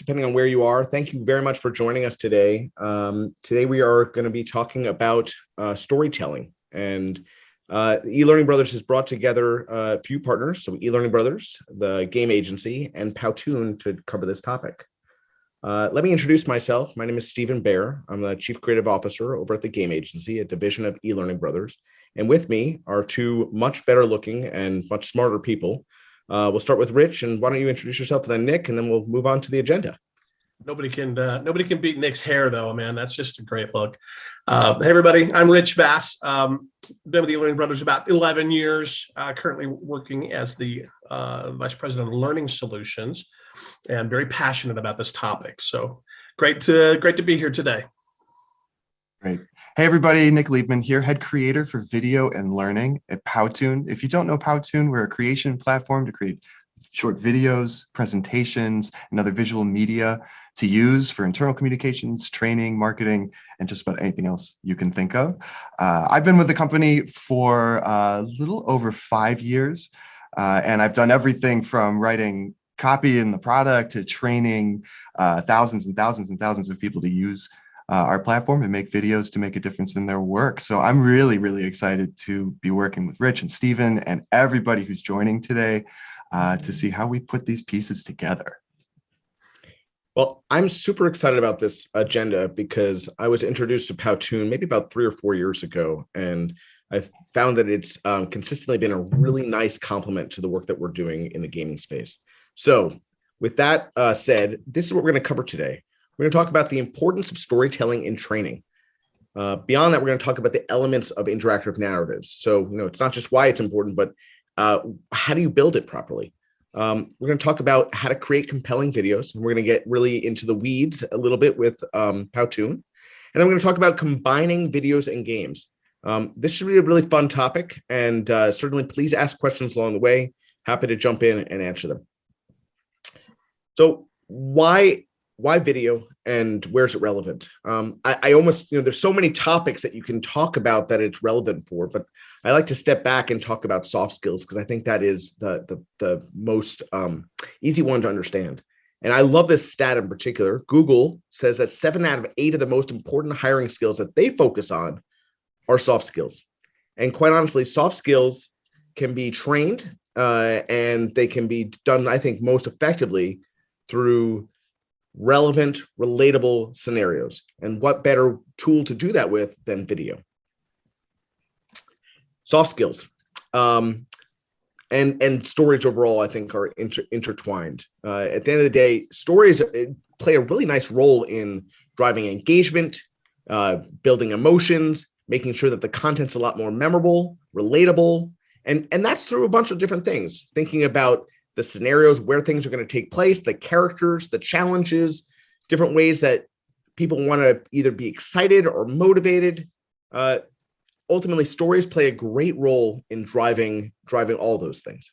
depending on where you are. Thank you very much for joining us today. Today we are going to be talking about storytelling, and eLearning Brothers has brought together a few partners. So eLearning Brothers, the game agency, and Powtoon to cover this topic. Let me introduce myself. My name is Stephen Baer. I'm the Chief Creative Officer over at the game agency, a division of eLearning Brothers. And with me are two much better looking and much smarter people. We'll start with Rich, and why don't you introduce yourself, and then Nick, and then we'll move on to the agenda. Nobody can beat Nick's hair, though, man. That's just a great look. Hey, everybody. I'm Rich Vass. Been with the eLearning Brothers about 11 years. Currently working as the Vice President of Learning Solutions, and very passionate about this topic. So great to be here today. Great. Hey, everybody. Nick Liebman here, head creator for video and learning at Powtoon. If you don't know Powtoon, we're a creation platform to create short videos, presentations, and other visual media to use for internal communications, training, marketing, and just about anything else you can think of. I've been with the company for a little over 5 years, and I've done everything from writing copy in the product to training thousands and thousands and thousands of people to use our platform and make videos to make a difference in their work. So I'm really, really excited to be working with Rich and Stephen and everybody who's joining today to see how we put these pieces together. Well, I'm super excited about this agenda because I was introduced to Powtoon maybe about 3 or 4 years ago, and I found that it's consistently been a really nice complement to the work that we're doing in the gaming space. So with that said, this is what we're going to cover today. We're going to talk about the importance of storytelling in training. Beyond that, we're going to talk about the elements of interactive narratives. So, it's not just why it's important, but how do you build it properly? We're going to talk about how to create compelling videos, and we're going to get really into the weeds a little bit with Powtoon. And then we're going to talk about combining videos and games. This should be a really fun topic, and certainly please ask questions along the way. Happy to jump in and answer them. So why video, and where's it relevant? I almost, there's so many topics that you can talk about that it's relevant for, but I like to step back and talk about soft skills because I think that is the most easy one to understand. And I love this stat in particular. Google says that 7 out of 8 of the most important hiring skills that they focus on are soft skills. And quite honestly, soft skills can be trained and they can be done, I think, most effectively through relevant, relatable scenarios. And what better tool to do that with than video? Soft skills and stories overall, I think, are intertwined. At the end of the day, stories play a really nice role in driving engagement, building emotions, making sure that the content's a lot more memorable, relatable, and that's through a bunch of different things. Thinking about the scenarios where things are going to take place, the characters, the challenges, different ways that people want to either be excited or motivated. Ultimately, stories play a great role in driving all those things.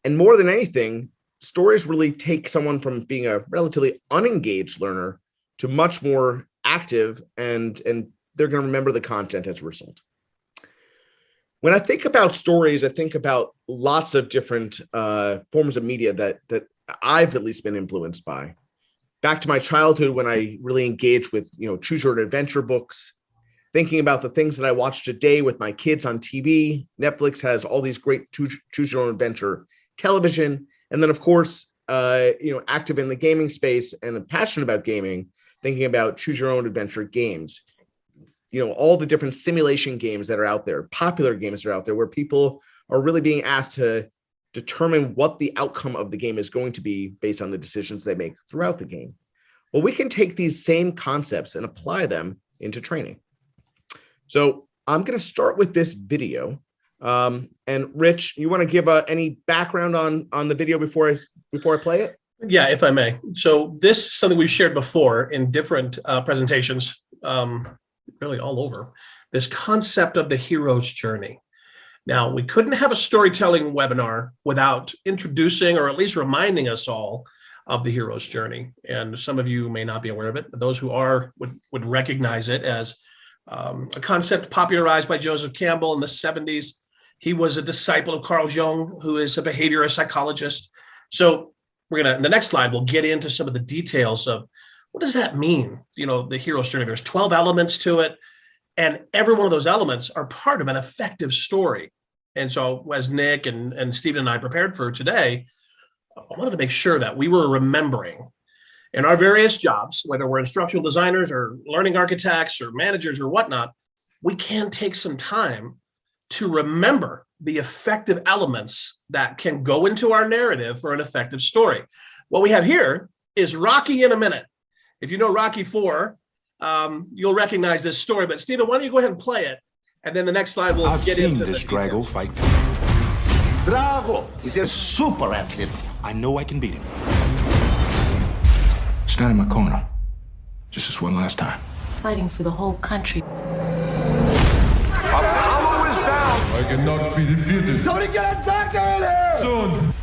And more than anything, stories really take someone from being a relatively unengaged learner to much more active, and they're going to remember the content as a result. When I think about stories, I think about lots of different forms of media that I've at least been influenced by. Back to my childhood when I really engaged with, choose your own adventure books, thinking about the things that I watch today with my kids on TV. Netflix has all these great choose your own adventure television. And then, of course, active in the gaming space and passionate about gaming, thinking about choose your own adventure games. All the different simulation games that are out there, popular games that are out there, where people are really being asked to determine what the outcome of the game is going to be based on the decisions they make throughout the game. Well, we can take these same concepts and apply them into training. So I'm going to start with this video. And Rich, you want to give any background on the video before I play it? Yeah, if I may. So this is something we've shared before in different presentations. Really all over, this concept of the hero's journey. Now, we couldn't have a storytelling webinar without introducing or at least reminding us all of the hero's journey. And some of you may not be aware of it, but those who are would recognize it as a concept popularized by Joseph Campbell in the 70s. He was a disciple of Carl Jung, who is a behaviorist psychologist. So in the next slide, we'll get into some of the details of what does that mean? The hero's journey, there's 12 elements to it. And every one of those elements are part of an effective story. And so as Nick and Stephen and I prepared for today, I wanted to make sure that we were remembering in our various jobs, whether we're instructional designers or learning architects or managers or whatnot, we can take some time to remember the effective elements that can go into our narrative for an effective story. What we have here is Rocky in a minute. If you know Rocky IV, you'll recognize this story, but Stephen, why don't you go ahead and play it? And then the next slide will get into this Drago fight. Drago is a super athlete. I know I can beat him. Stand in my corner. Just this one last time. Fighting for the whole country. Apollo is down. I cannot be defeated. Somebody get a doctor in here! Soon.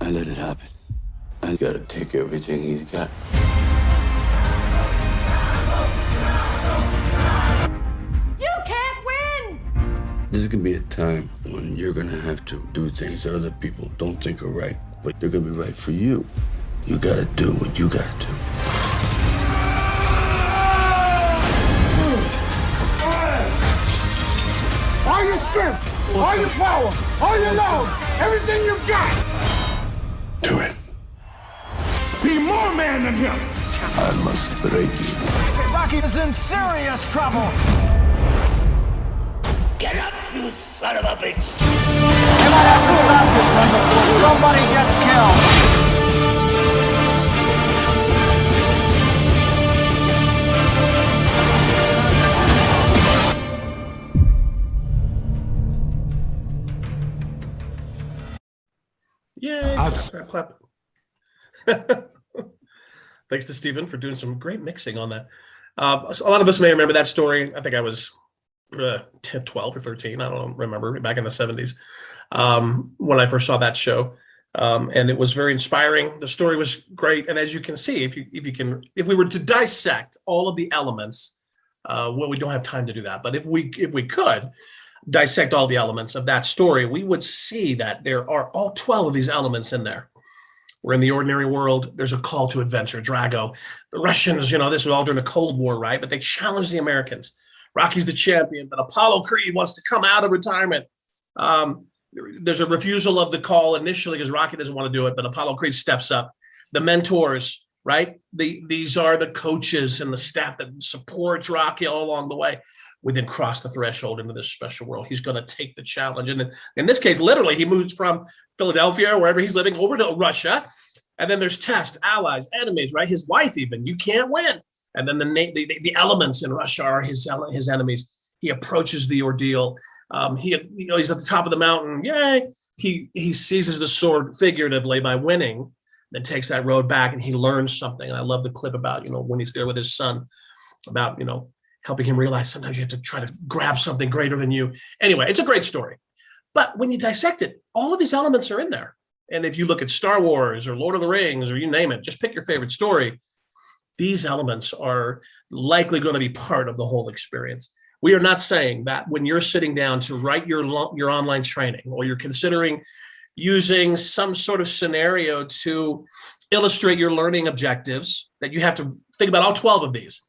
I let it happen. I gotta take everything he's got. This is gonna be a time when you're gonna have to do things that other people don't think are right, but they're gonna be right for you. You gotta do what you gotta do. All your strength, all your power, all your love, everything you've got. Do it. Be more man than him. I must break you. Rocky is in serious trouble. Get up, you son of a bitch! You might have to stop this one before somebody gets killed. Yay! Clap. Thanks to Stephen for doing some great mixing on that. A lot of us may remember that story. I think I was 10, 12 or 13. I don't remember, back in the 70s when I first saw that show. And it was very inspiring. The story was great. And as you can see, if we were to dissect all of the elements, well, we don't have time to do that. But if we could dissect all the elements of that story, we would see that there are all 12 of these elements in there. We're in the ordinary world. There's a call to adventure, Drago. The Russians, this was all during the Cold War, right? But they challenged the Americans. Rocky's the champion, but Apollo Creed wants to come out of retirement. There's a refusal of the call initially because Rocky doesn't want to do it, but Apollo Creed steps up. The mentors, right? These are the coaches and the staff that supports Rocky all along the way. We then cross the threshold into this special world. He's going to take the challenge. And in this case, literally, he moves from Philadelphia, wherever he's living, over to Russia. And then there's tests, allies, enemies, right? His wife even. You can't win. And then the elements in Russia are his enemies. He approaches the ordeal. He's at the top of the mountain. Yay! He seizes the sword figuratively by winning, then takes that road back, and he learns something. And I love the clip about when he's there with his son, about helping him realize sometimes you have to try to grab something greater than you. Anyway, it's a great story. But when you dissect it, all of these elements are in there. And if you look at Star Wars or Lord of the Rings or you name it, just pick your favorite story. These elements are likely going to be part of the whole experience. We are not saying that when you're sitting down to write your online training, or you're considering using some sort of scenario to illustrate your learning objectives, that you have to think about all 12 of these.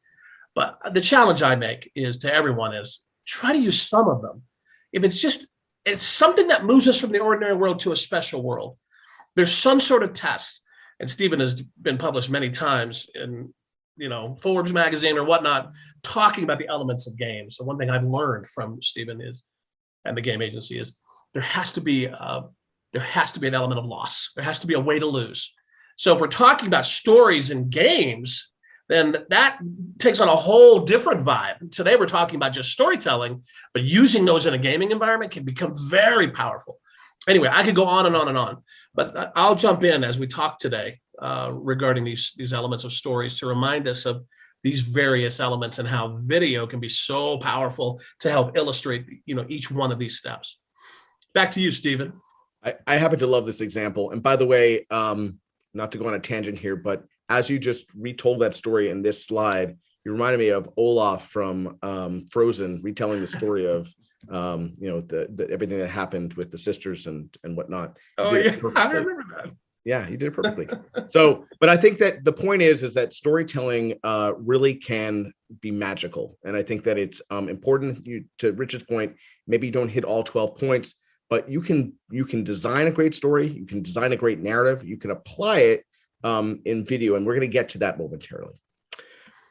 But the challenge I make to everyone is try to use some of them. If it's something that moves us from the ordinary world to a special world. There's some sort of test. And Stephen has been published many times in, Forbes magazine or whatnot, talking about the elements of games. So one thing I've learned from Stephen and the game agency is there has to be an element of loss. There has to be a way to lose. So if we're talking about stories and games, then that takes on a whole different vibe. Today we're talking about just storytelling, but using those in a gaming environment can become very powerful. Anyway, I could go on and on and on, but I'll jump in as we talk today regarding these elements of stories to remind us of these various elements and how video can be so powerful to help illustrate, each one of these steps. Back to you, Stephen. I happen to love this example. And by the way, not to go on a tangent here, but as you just retold that story in this slide, you reminded me of Olaf from Frozen, retelling the story of the everything that happened with the sisters and whatnot. Oh yeah, I remember that. Yeah, you did it perfectly. So, but I think that the point is that storytelling really can be magical. And I think that it's important, to Richard's point, maybe you don't hit all 12 points, but you can design a great story. You can design a great narrative. You can apply it in video. And we're going to get to that momentarily.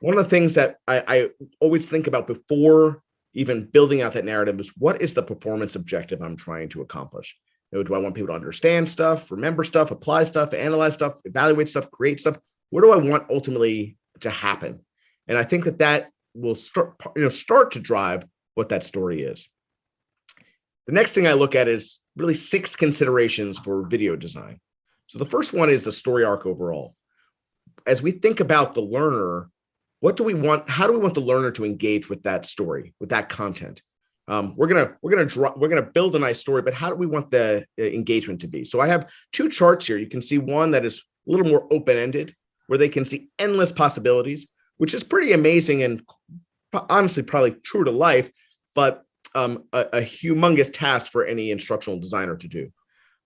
One of the things that I always think about before even building out that narrative is, what is the performance objective I'm trying to accomplish? Do I want people to understand stuff, remember stuff, apply stuff, analyze stuff, evaluate stuff, create stuff? What do I want ultimately to happen? And I think that will start to drive what that story is. The next thing I look at is really 6 considerations for video design. So the first one is the story arc overall. As we think about the learner, what do we want? How do we want the learner to engage with that story, with that content? We're gonna build a nice story, but how do we want the engagement to be? So I have 2 charts here. You can see one that is a little more open-ended, where they can see endless possibilities, which is pretty amazing and honestly probably true to life, but a humongous task for any instructional designer to do.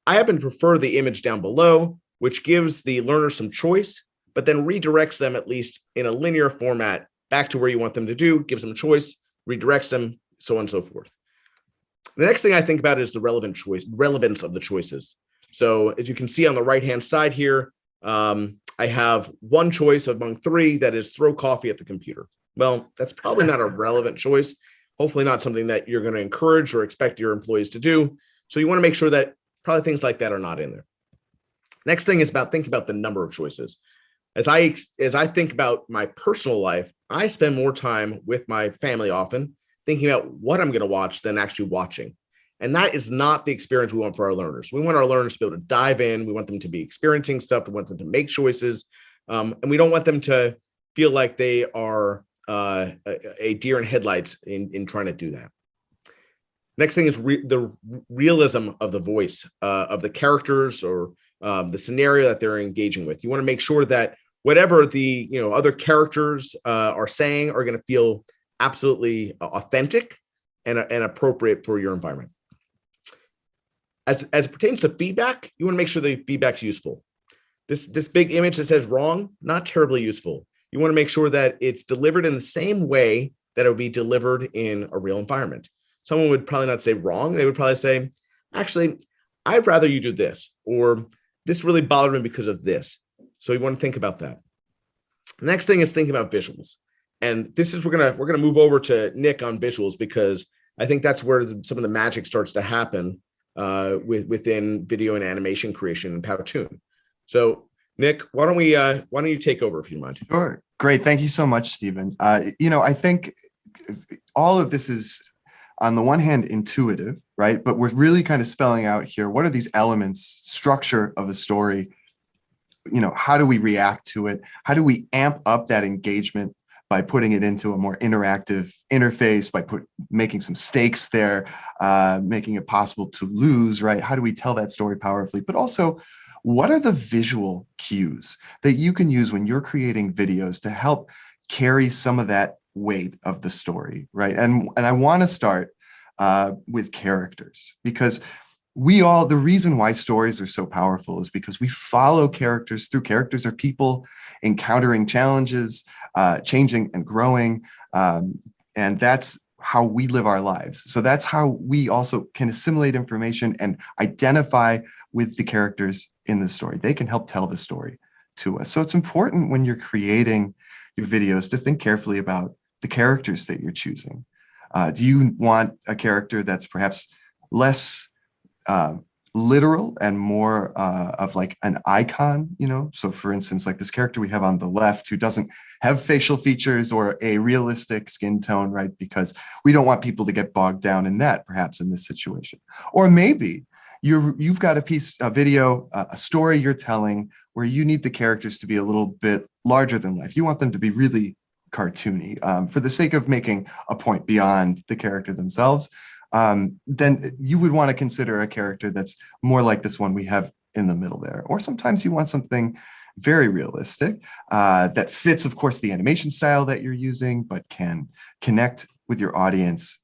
I happen to prefer the image down below, which gives the learner some choice, but then redirects them, at least in a linear format, back to where you want them to do, gives them choice, redirects them, so on and so forth. The next thing I think about is the relevance of the choices. So as you can see on the right-hand side here, I have one choice among 3 that is throw coffee at the computer. Well, that's probably not a relevant choice. Hopefully not something that you're going to encourage or expect your employees to do. So you want to make sure that probably things like that are not in there. Next thing is thinking about the number of choices. As I think about my personal life, I spend more time with my family often thinking about what I'm going to watch than actually watching. And that is not the experience we want for our learners. We want our learners to be able to dive in. We want them to be experiencing stuff. We want them to make choices. And we don't want them to feel like they are a deer in headlights in trying to do that. Next thing is the realism of the voice of the characters or the scenario that they're engaging with. You want to make sure that whatever the other characters are saying are going to feel absolutely authentic and appropriate for your environment. As it pertains to feedback, you want to make sure the feedback's useful. This big image that says wrong, not terribly useful. You want to make sure that it's delivered in the same way that it would be delivered in a real environment. Someone would probably not say wrong. They would probably say, actually, I'd rather you do this, or this really bothered me because of this. So you want to think about that. Next thing is thinking about visuals. And this is, we're gonna move over to Nick on visuals, because I think that's where some of the magic starts to happen within video and animation creation in Powtoon. So Nick, why don't you take over if you mind? Sure. Great. Thank you so much, Stephen. I think all of this is, on the one hand, intuitive, right? But we're really kind of spelling out here, what are these elements, structure of a story? How do we react to it? How do we amp up that engagement by putting it into a more interactive interface, by making some stakes there, making it possible to lose, right? How do we tell that story powerfully? But also, what are the visual cues that you can use when you're creating videos to help carry some of that weight of the story, right? And I want to start with characters, because the reason why stories are so powerful is because we follow characters through. Characters are people encountering challenges, changing and growing, and that's how we live our lives. So that's how we also can assimilate information and identify with the characters in the story. They can help tell the story to us. So it's important when you're creating your videos to think carefully about the characters that you're choosing. Do you want a character that's perhaps less literal and more of like an icon, So for instance, like this character we have on the left who doesn't have facial features or a realistic skin tone, right? Because we don't want people to get bogged down in that, perhaps in this situation. Or maybe you've got a video, a story you're telling where you need the characters to be a little bit larger than life. You want them to be really cartoony for the sake of making a point beyond the character themselves. Then you would want to consider a character that's more like this one we have in the middle there. Or sometimes you want something very realistic that fits, of course, the animation style that you're using, but can connect with your audience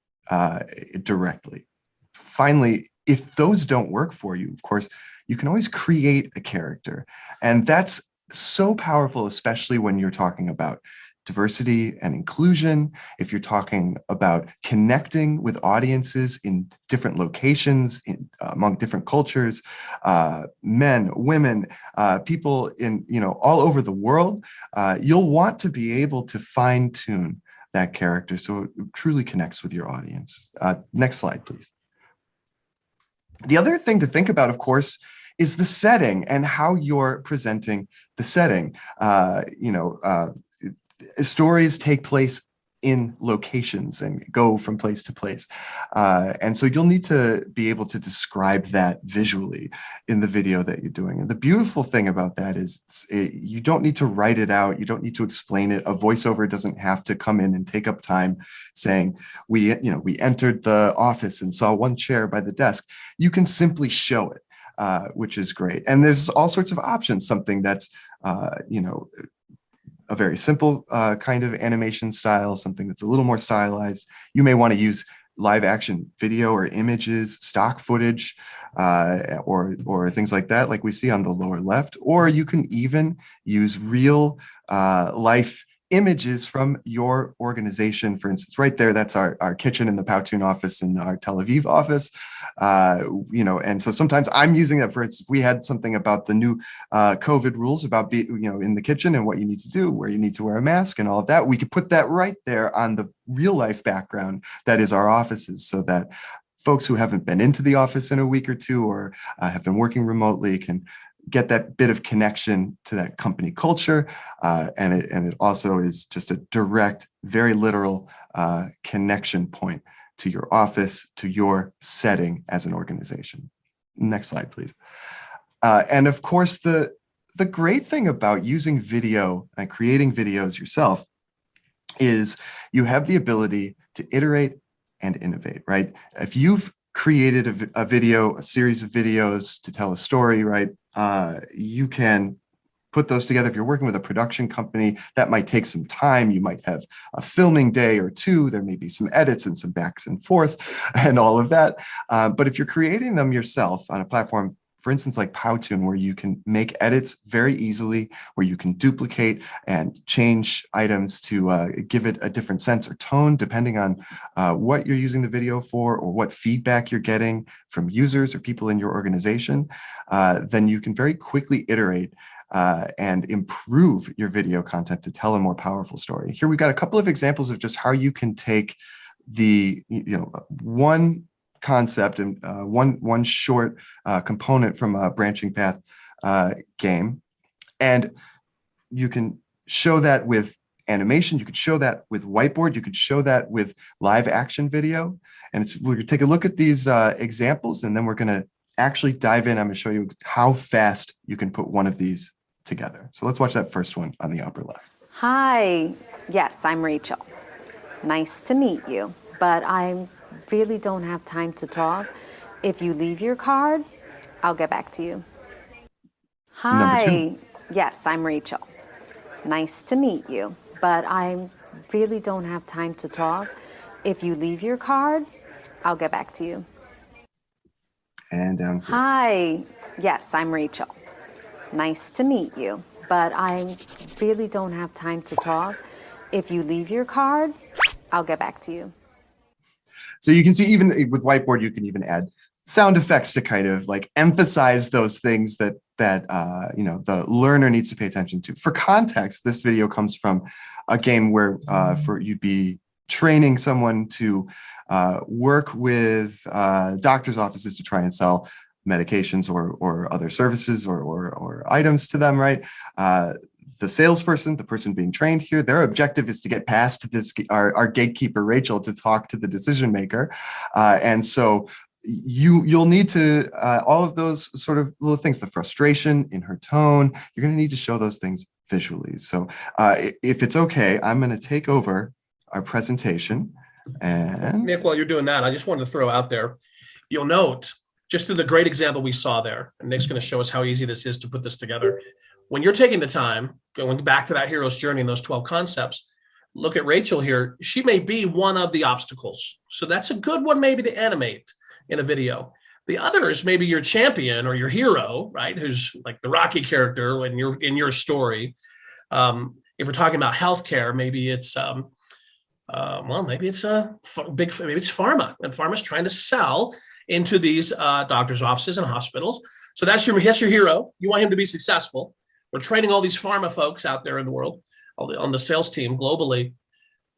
directly. Finally, if those don't work for you, of course, you can always create a character. And that's so powerful, especially when you're talking about diversity and inclusion, if you're talking about connecting with audiences in different locations, among different cultures, men, women, people in, all over the world, you'll want to be able to fine tune that character so it truly connects with your audience. Next slide, please. The other thing to think about, of course, is the setting and how you're presenting the setting. Stories take place in locations and go from place to place. And so you'll need to be able to describe that visually in the video that you're doing. And the beautiful thing about that is you don't need to write it out. You don't need to explain it. A voiceover doesn't have to come in and take up time saying, we entered the office and saw one chair by the desk. You can simply show it, which is great. And there's all sorts of options, something that's, a very simple kind of animation style, something that's a little more stylized. You may want to use live action video or images, stock footage, or things like that, like we see on the lower left. Or you can even use real life images from your organization. For instance, right there, that's our kitchen in the Powtoon office and our Tel Aviv office. And so sometimes I'm using that. For instance, we had something about the new COVID rules about in the kitchen and what you need to do, where you need to wear a mask and all of that. We could put that right there on the real life background that is our offices, so that folks who haven't been into the office in a week or two or have been working remotely can get that bit of connection to that company culture. And it also is just a direct, very literal connection point to your office, to your setting as an organization. Next slide, please. And of course, the great thing about using video and creating videos yourself is you have the ability to iterate and innovate, right? If you've created a video, a series of videos to tell a story, right? You can put those together. If you're working with a production company, that might take some time. You might have a filming day or two. There may be some edits and some backs and forth and all of that. But if you're creating them yourself on a platform, for instance, like Powtoon, where you can make edits very easily, where you can duplicate and change items to give it a different sense or tone, depending on what you're using the video for or what feedback you're getting from users or people in your organization, then you can very quickly iterate and improve your video content to tell a more powerful story. Here we've got a couple of examples of just how you can take the one concept and one short component from a branching path game, and you can show that with animation, you could show that with whiteboard, you could show that with live action video. And we're going to take a look at these examples, and then we're going to actually dive in. I'm going to show you how fast you can put one of these together. So let's watch that first one on the upper left. Hi, yes, I'm Rachel. Nice to meet you, but I really don't have time to talk. If you leave your card, I'll get back to you. Hi, yes, I'm Rachel. Nice to meet you, but I really don't have time to talk. If you leave your card, I'll get back to you. And down here. Hi, yes, I'm Rachel. Nice to meet you, but I really don't have time to talk. If you leave your card, I'll get back to you. So you can see, even with whiteboard, you can even add sound effects to kind of like emphasize those things that the learner needs to pay attention to. For context, this video comes from a game where you'd be training someone to work with doctors' offices to try and sell medications or other services or items to them, right? The salesperson, the person being trained here, their objective is to get past our gatekeeper, Rachel, to talk to the decision maker. And so you'll need to, all of those sort of little things, the frustration in her tone, you're going to need to show those things visually. So if it's okay, I'm going to take over our presentation. And Nick, while you're doing that, I just wanted to throw out there, you'll note, just through the great example we saw there, and Nick's going to show us how easy this is to put this together. When you're taking the time, going back to that hero's journey and those 12 concepts, look at Rachel here. She may be one of the obstacles. So that's a good one maybe to animate in a video. The other is maybe your champion or your hero, right? Who's like the Rocky character when you're in your story. If we're talking about healthcare, maybe it's maybe it's maybe it's pharma, and pharma's trying to sell into these doctors' offices and hospitals. So that's your hero. You want him to be successful. We're training all these pharma folks out there in the world, on the sales team globally.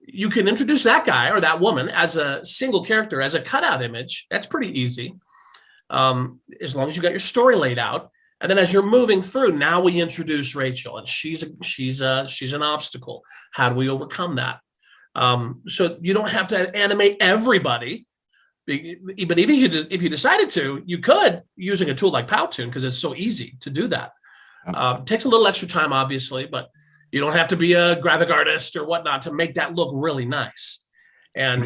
You can introduce that guy or that woman as a single character, as a cutout image. That's pretty easy, as long as you got your story laid out. And then as you're moving through, now we introduce Rachel, and she's an obstacle. How do we overcome that? So you don't have to animate everybody, but even if you decided to, you could, using a tool like Powtoon, because it's so easy to do that. It takes a little extra time, obviously, but you don't have to be a graphic artist or whatnot to make that look really nice. And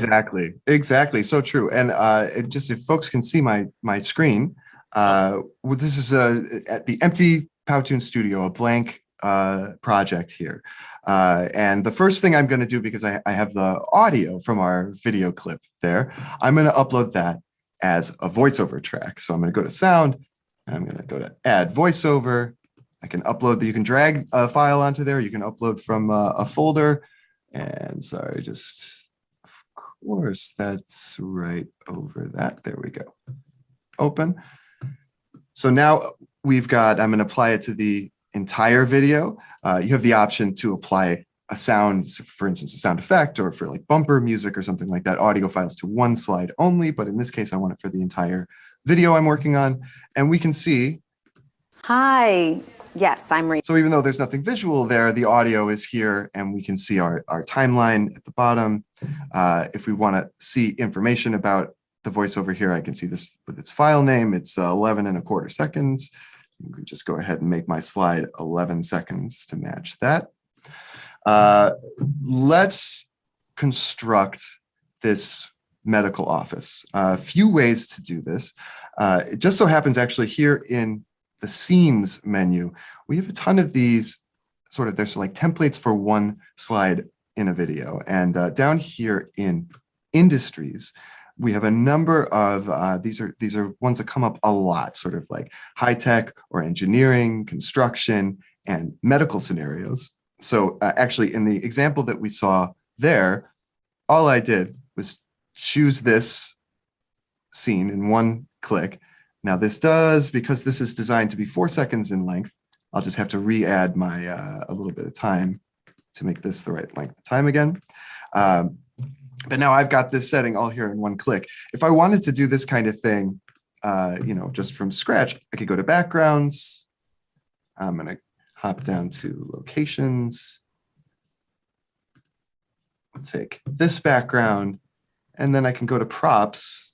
exactly, so true. And just if folks can see my screen, this is at the empty Powtoon studio, a blank project here. And the first thing I'm going to do, because I have the audio from our video clip there, I'm going to upload that as a voiceover track. So I'm going to go to sound, and I'm going to go to add voiceover. I can upload you can drag a file onto there. You can upload from a folder. And sorry, just, of course, that's right over that. There we go. Open. So now we've got, I'm going to apply it to the entire video. You have the option to apply a sound, for instance, a sound effect, or for like bumper music or something like that, audio files to one slide only. But in this case, I want it for the entire video I'm working on. And we can see. Hi. Yes, I'm Rachel. So even though there's nothing visual there, the audio is here, and we can see our timeline at the bottom. If we want to see information about the voiceover here, I can see this with its file name. It's 11.25 seconds. We can just go ahead and make my slide 11 seconds to match that. Let's construct this medical office. A few ways to do this. It just so happens actually here in the scenes menu, we have a ton of these there's like templates for one slide in a video. And down here in industries, we have a number of, these are ones that come up a lot, sort of like high tech or engineering, construction, and medical scenarios. So actually in the example that we saw there, all I did was choose this scene in one click. Now this does, because this is designed to be 4 seconds in length, I'll just have to re-add my a little bit of time to make this the right length of time again. But now I've got this setting all here in one click. If I wanted to do this kind of thing, just from scratch, I could go to backgrounds. I'm going to hop down to locations. I'll take this background, and then I can go to props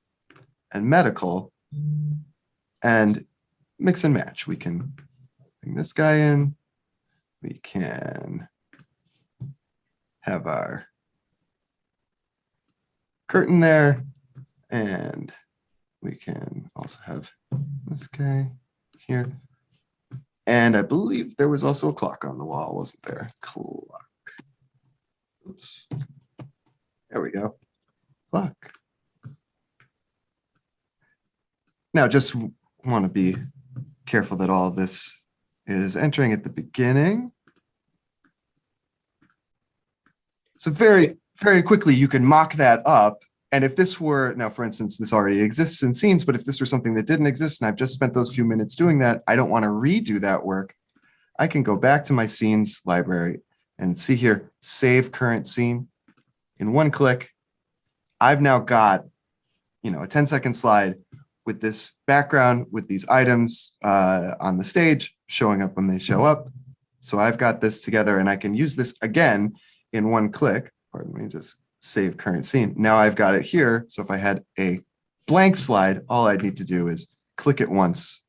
and medical and mix and match. We can bring this guy in. We can have our curtain there, and we can also have this guy here. And I believe there was also a clock on the wall, wasn't there? Clock. Oops. There we go. Clock. Now, just want to be careful that all this is entering at the beginning. So very, very quickly, you can mock that up. And if this were, now, for instance, this already exists in scenes, but if this were something that didn't exist and I've just spent those few minutes doing that, I don't want to redo that work. I can go back to my scenes library and see here, save current scene. In one click, I've now got, a 10-second slide with this background, with these items on the stage showing up when they show up. So I've got this together, and I can use this again in one click. Pardon me, just save current scene. Now I've got it here. So if I had a blank slide, all I'd need to do is click it once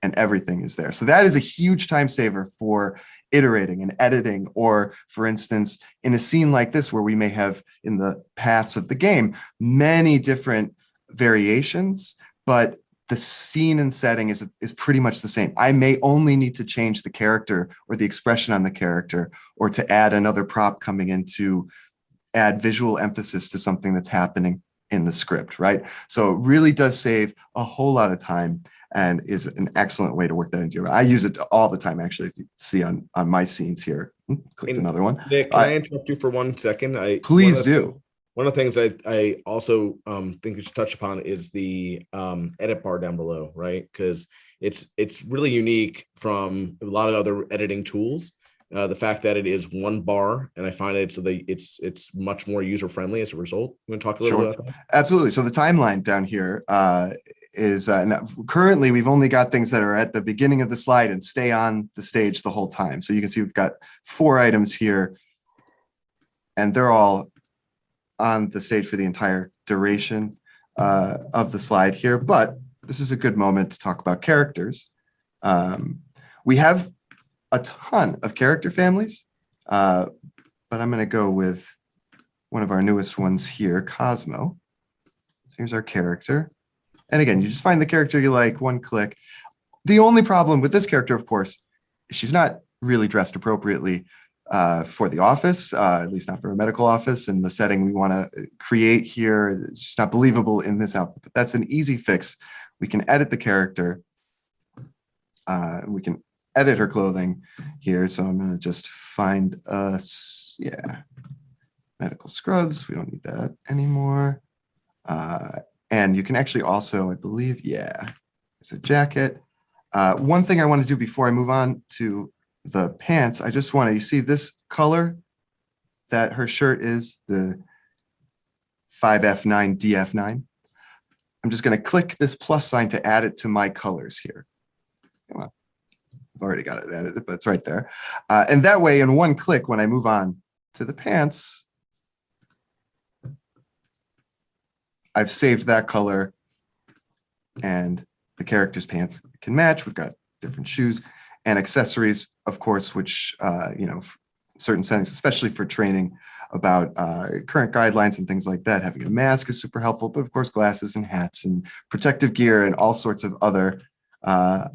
and everything is there. So that is a huge time saver for iterating and editing, or for instance, in a scene like this where we may have in the paths of the game, many different variations, but the scene and setting is pretty much the same. I may only need to change the character or the expression on the character, or to add another prop coming in to add visual emphasis to something that's happening. in the script, right? So it really does save a whole lot of time and is an excellent way to work that into your. I use it all the time, actually. If you see on my scenes here, clicked another one. Nick, can I interrupt you for 1 second? Please do. One of the things I also think we should touch upon is the edit bar down below, right? Because it's really unique from a lot of other editing tools. The fact that it is one bar, and I find it's much more user friendly as a result. You want to talk a little bit about that? Absolutely. So the timeline down here is currently we've only got things that are at the beginning of the slide and stay on the stage the whole time. So you can see we've got 4 items here, and they're all on the stage for the entire duration of the slide here. But this is a good moment to talk about characters. We have a ton of character families, but I'm going to go with one of our newest ones here, Cosmo. So here's our character. And again, you just find the character you like, one click. The only problem with this character, of course, is she's not really dressed appropriately for the office, at least not for a medical office. And the setting we want to create here, it's just not believable in this output. But that's an easy fix. We can edit the character. We can edit her clothing here. So I'm going to just find us, medical scrubs. We don't need that anymore. And you can actually also, I believe, it's a jacket. One thing I want to do before I move on to the pants, I just want to, you see this color that her shirt is, the 5F9 DF9. I'm just going to click this plus sign to add it to my colors here. Well, I've already got it edited, but it's right there. And that way, in one click, when I move on to the pants, I've saved that color and the character's pants can match. We've got different shoes and accessories, of course, which, certain settings, especially for training about current guidelines and things like that. Having a mask is super helpful, but of course, glasses and hats and protective gear and all sorts of other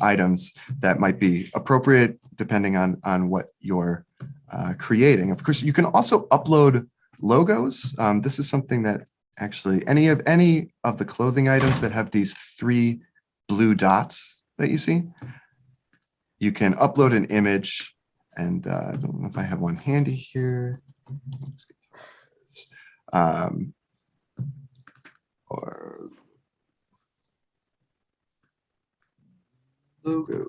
items that might be appropriate depending on what you're creating. Of course, you can also upload logos. This is something that actually any of the clothing items that have these 3 blue dots that you see, you can upload an image. And I don't know if I have one handy here. Or logo.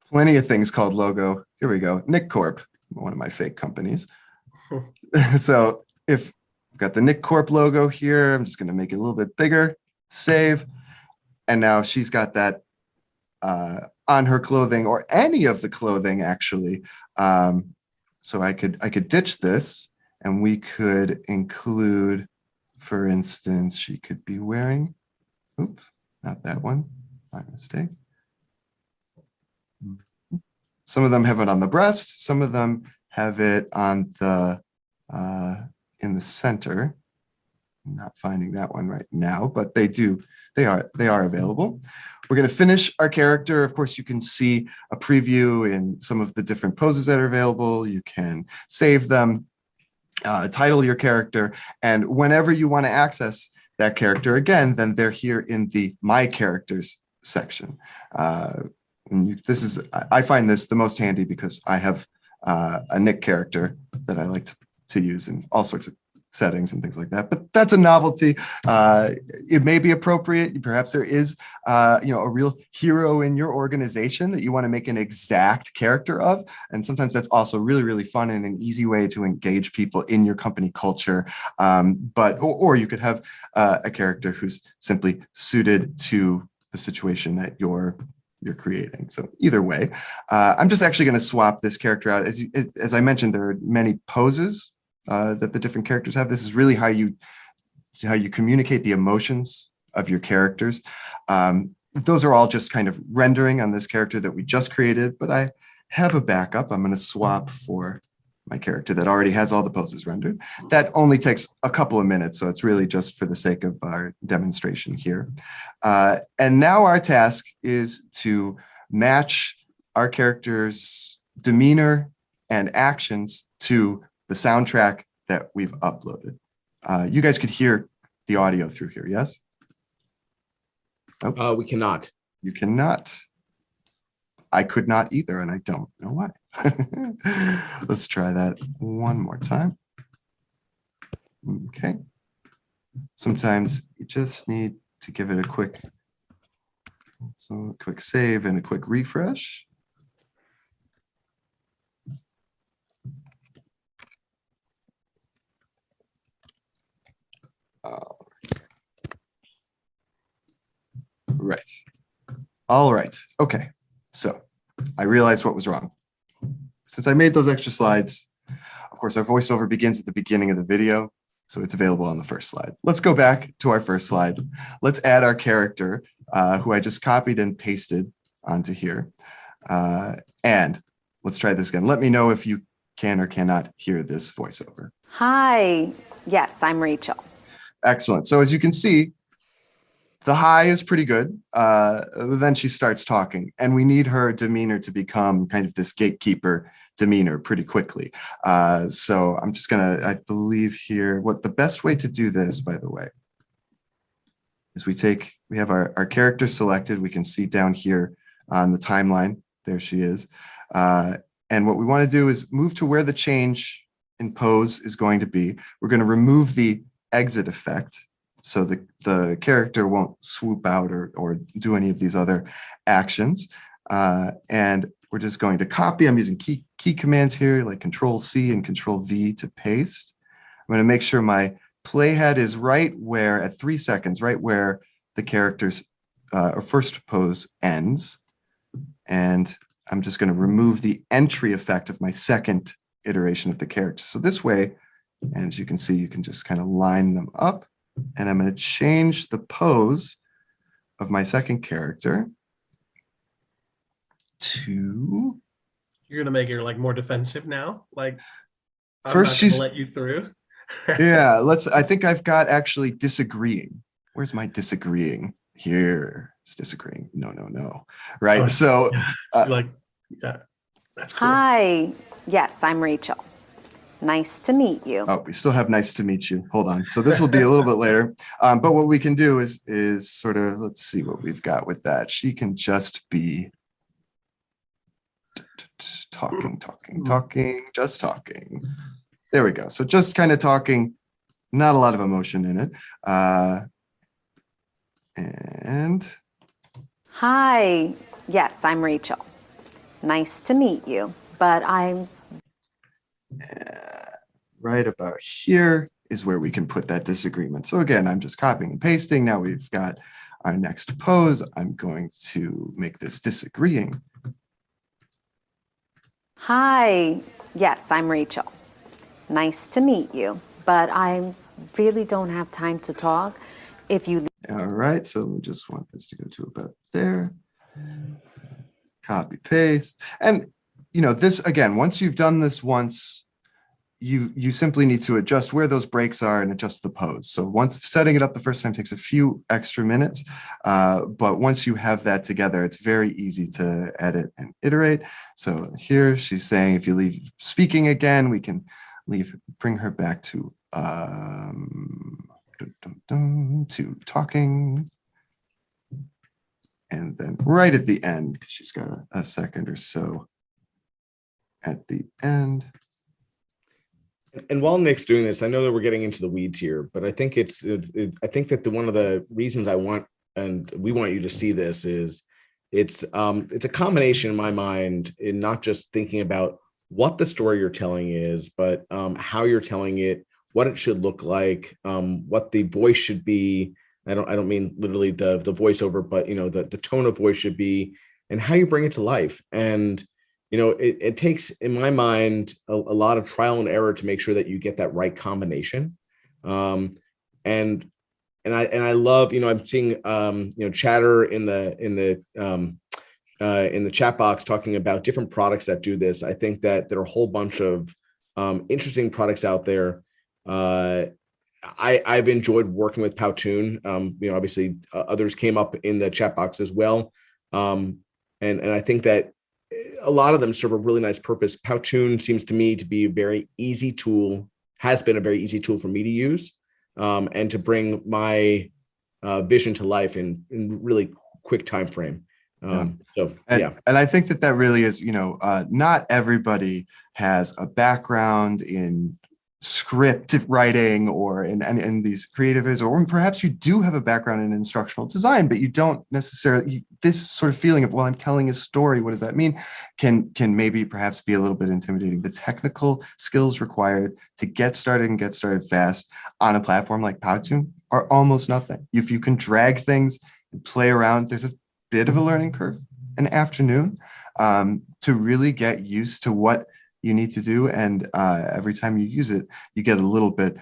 Plenty of things called logo. Here we go. Nick Corp, one of my fake companies. So if I've got the Nick Corp logo here, I'm just going to make it a little bit bigger, save. And now she's got that on her clothing, or any of the clothing, actually. So I could ditch this, and we could include, for instance, she could be wearing, oops, not that one, my mistake. Some of them have it on the breast, some of them have it on the in the center. I'm not finding that one right now, but they are available. We're going to finish our character. Of course, you can see a preview in some of the different poses that are available. You can save them, title your character, and whenever you want to access that character again, then they're here in the My Characters section. I find this the most handy because I have a Nick character that I like to use in all sorts of settings and things like that, but that's a novelty. It may be appropriate. Perhaps there is, a real hero in your organization that you want to make an exact character of, and sometimes that's also really, really fun and an easy way to engage people in your company culture. Or you could have a character who's simply suited to the situation that you're creating. So either way, I'm just actually going to swap this character out. As I mentioned, there are many poses that the different characters have. This is really how you communicate the emotions of your characters. Those are all just kind of rendering on this character that we just created, but I have a backup. I'm going to swap for my character that already has all the poses rendered. That only takes a couple of minutes, so it's really just for the sake of our demonstration here. And now our task is to match our character's demeanor and actions to the soundtrack that we've uploaded. You guys could hear the audio through here, yes? We cannot. You cannot. I could not either, and I don't know why. Let's try that one more time. Okay. Sometimes you just need to give it a quick save and a quick refresh. Right. All right. Okay. So I realized what was wrong. Since I made those extra slides, of course, our voiceover begins at the beginning of the video, so it's available on the first slide. Let's go back to our first slide. Let's add our character, who I just copied and pasted onto here. And let's try this again. Let me know if you can or cannot hear this voiceover. Hi. Yes, I'm Rachel. Excellent. So as you can see, the hi is pretty good. Then she starts talking, and we need her demeanor to become kind of this gatekeeper demeanor pretty quickly. So I'm just gonna, I believe here, what the best way to do this, by the way, is we have our character selected. We can see down here on the timeline, there she is. And what we want to do is move to where the change in pose is going to be. We're going to remove the exit effect, so the character won't swoop out or do any of these other actions. And we're just going to copy. I'm using key commands here, like Control-C and Control-V to paste. I'm going to make sure my playhead is right where, at 3 seconds, right where the character's first pose ends. And I'm just going to remove the entry effect of my second iteration of the character. So this way, and as you can see, you can just kind of line them up. And I'm going to change the pose of my second character to... You're gonna make her like more defensive now. Like, first she's let you through. Yeah, I think I've got actually disagreeing. Where's my disagreeing? Here, it's disagreeing. No. Right. Oh, so like, yeah, that's cool. Hi. Yes, I'm Rachel. Nice to meet you. Oh, we still have nice to meet you. Hold on. So this will be a little bit later. But what we can do is sort of, let's see what we've got with that. She can just be talking, just talking. There we go. So just kind of talking, not a lot of emotion in it. And Hi. Yes, I'm Rachel. Nice to meet you, but I'm... right about here is where we can put that disagreement. So again, I'm just copying and pasting. Now we've got our next pose. I'm going to make this disagreeing. Hi. Yes, I'm Rachel. Nice to meet you, but I really don't have time to talk. If you... All right, so we just want this to go to about there. Copy, paste. And, you know, this, again, once you've done this once, you simply need to adjust where those breaks are and adjust the pose. So once setting it up the first time takes a few extra minutes, but once you have that together, it's very easy to edit and iterate. So here she's saying, if you leave speaking again, we can bring her back to talking. And then right at the end, because she's got a second or so at the end. And while Nick's doing this, I know that we're getting into the weeds here, but I think I think that one of the reasons I want, and we want you to see this, is it's a combination in my mind in not just thinking about what the story you're telling is, but how you're telling it, what it should look like, what the voice should be. I don't mean literally the voiceover, but you know, the tone of voice should be, and how you bring it to life. And you know, it takes, in my mind, a lot of trial and error to make sure that you get that right combination. And I love, you know, I'm seeing you know, chatter in the chat box talking about different products that do this. I think that there are a whole bunch of interesting products out there. I've enjoyed working with Powtoon. You know, obviously others came up in the chat box as well. And I think that a lot of them serve a really nice purpose. Powtoon seems to me to be a very easy tool, has been a very easy tool for me to use, and to bring my vision to life in really quick time frame. And I think that really is, not everybody has a background in script writing or in these creative areas, or perhaps you do have a background in instructional design, but you don't necessarily, this sort of feeling of, well, I'm telling a story, what does that mean, can maybe perhaps be a little bit intimidating. The technical skills required to get started and get started fast on a platform like Powtoon are almost nothing. If you can drag things and play around, there's a bit of a learning curve, an afternoon, to really get used to what you need to do. And every time you use it, you get a little bit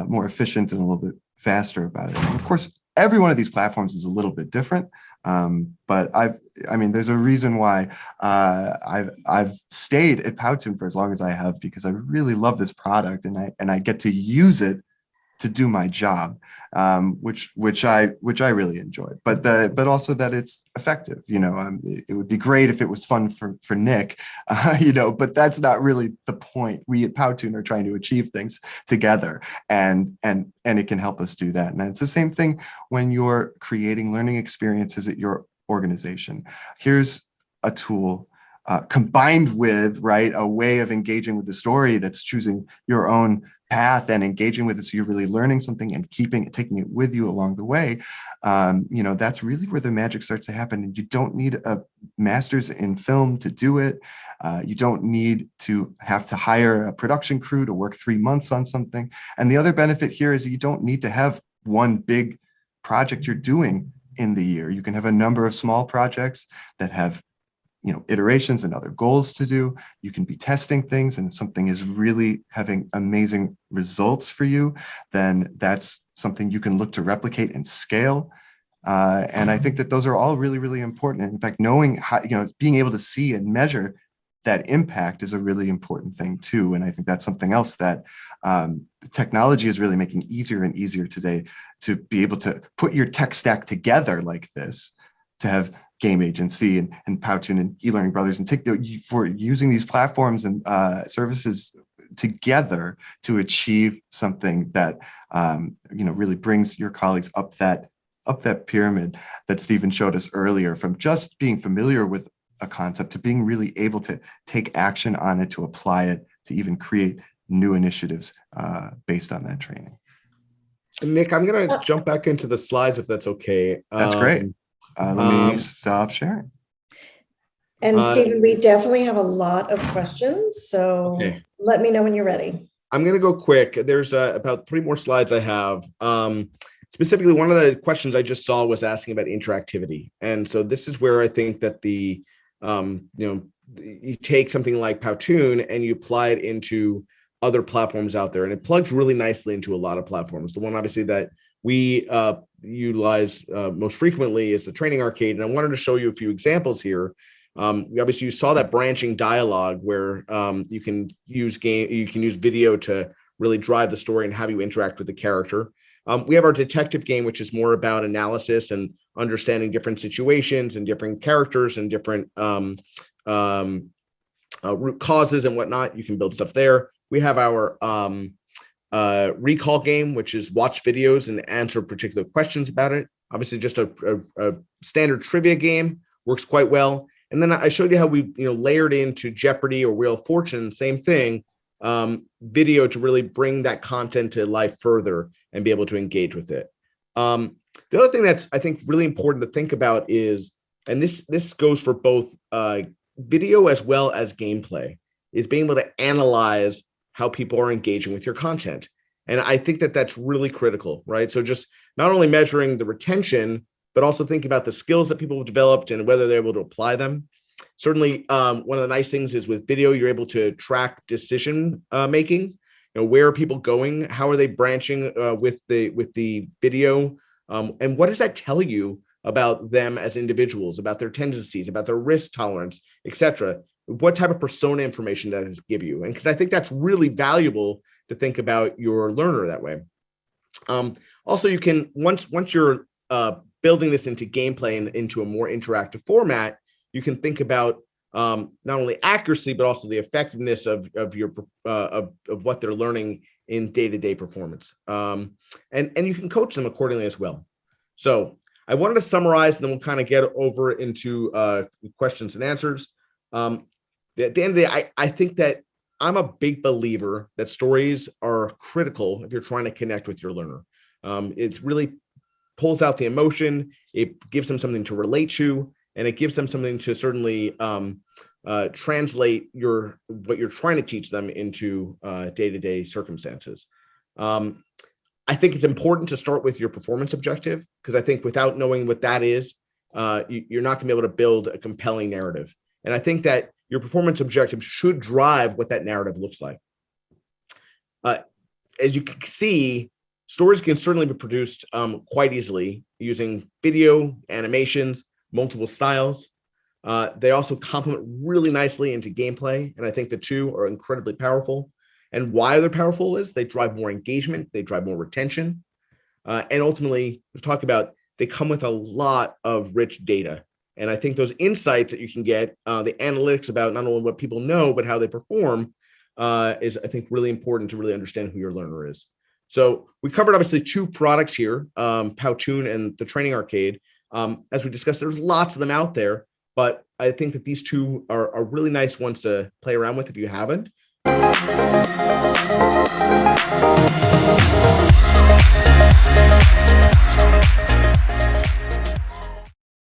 more efficient and a little bit faster about it. And of course, every one of these platforms is a little bit different. But there's a reason why I've stayed at Powtoon for as long as I have, because I really love this product and I get to use it to do my job, which I really enjoy, but also that it's effective. It would be great if it was fun for Nick, but that's not really the point. We at Powtoon are trying to achieve things together, and it can help us do that. And it's the same thing when you're creating learning experiences at your organization. Here's a tool combined with a way of engaging with the story that's choosing your own path and engaging with it, so you're really learning something and taking it with you along the way. That's really where the magic starts to happen. And you don't need a master's in film to do it. You don't need to have to hire a production crew to work 3 months on something. And the other benefit here is you don't need to have one big project you're doing in the year. You can have a number of small projects that have iterations and other goals to do. You can be testing things, and if something is really having amazing results for you, then that's something you can look to replicate and scale. And I think that those are all really, really important. And in fact, knowing how, it's being able to see and measure that impact is a really important thing too. And I think that's something else that technology is really making easier and easier today, to be able to put your tech stack together like this, to have Game Agency and Powtoon and eLearning Brothers, and for using these platforms and services together to achieve something that really brings your colleagues up that pyramid that Stephen showed us earlier, from just being familiar with a concept to being really able to take action on it, to apply it, to even create new initiatives based on that training. Nick, I'm going to jump back into the slides if that's okay. That's great. Let me stop sharing. And Stephen, we definitely have a lot of questions, so let me know when you're ready. I'm going to go quick. There's about 3 more slides I have. Specifically, one of the questions I just saw was asking about interactivity. And so this is where I think that you take something like Powtoon and you apply it into other platforms out there, and it plugs really nicely into a lot of platforms. The one obviously that we utilize most frequently is the Training Arcade, and I wanted to show you a few examples here. Obviously, you saw that branching dialogue where you can use video to really drive the story and have you interact with the character. We have our detective game, which is more about analysis and understanding different situations and different characters and different root causes and whatnot. You can build stuff there. We have our recall game, which is watch videos and answer particular questions about it. Obviously, just a standard trivia game, works quite well. And then I showed you how we layered into Jeopardy or Wheel of Fortune, same thing, video to really bring that content to life further and be able to engage with it. The other thing that's, I think, really important to think about is, and this goes for both video as well as gameplay, is being able to analyze how people are engaging with your content. And I think that that's really critical, right? So just not only measuring the retention, but also thinking about the skills that people have developed and whether they're able to apply them. Certainly, one of the nice things is with video, you're able to track decision making. Where are people going? How are they branching with the video? And what does that tell you about them as individuals, about their tendencies, about their risk tolerance, etc.? What type of persona information does this give you? And because I think that's really valuable to think about your learner that way. Also, you can, once you're building this into gameplay and into a more interactive format, you can think about not only accuracy, but also the effectiveness of what they're learning in day-to-day performance. And you can coach them accordingly as well. So I wanted to summarize, and then we'll kind of get over into questions and answers. At the end of the day, I think that I'm a big believer that stories are critical if you're trying to connect with your learner. It really pulls out the emotion. It gives them something to relate to, and it gives them something to certainly translate what you're trying to teach them into day-to-day circumstances. I think it's important to start with your performance objective, because I think without knowing what that is, you're not going to be able to build a compelling narrative. And I think that your performance objective should drive what that narrative looks like. As you can see, stories can certainly be produced quite easily using video, animations, multiple styles. They also complement really nicely into gameplay, and I think the two are incredibly powerful. And why they're powerful is they drive more engagement, they drive more retention, and ultimately, we're talking about they come with a lot of rich data. And I think those insights that you can get, the analytics about not only what people know, but how they perform, is, I think, really important to really understand who your learner is. So we covered obviously two products here, Powtoon and the Training Arcade. As we discussed, there's lots of them out there, but I think that these two are really nice ones to play around with if you haven't.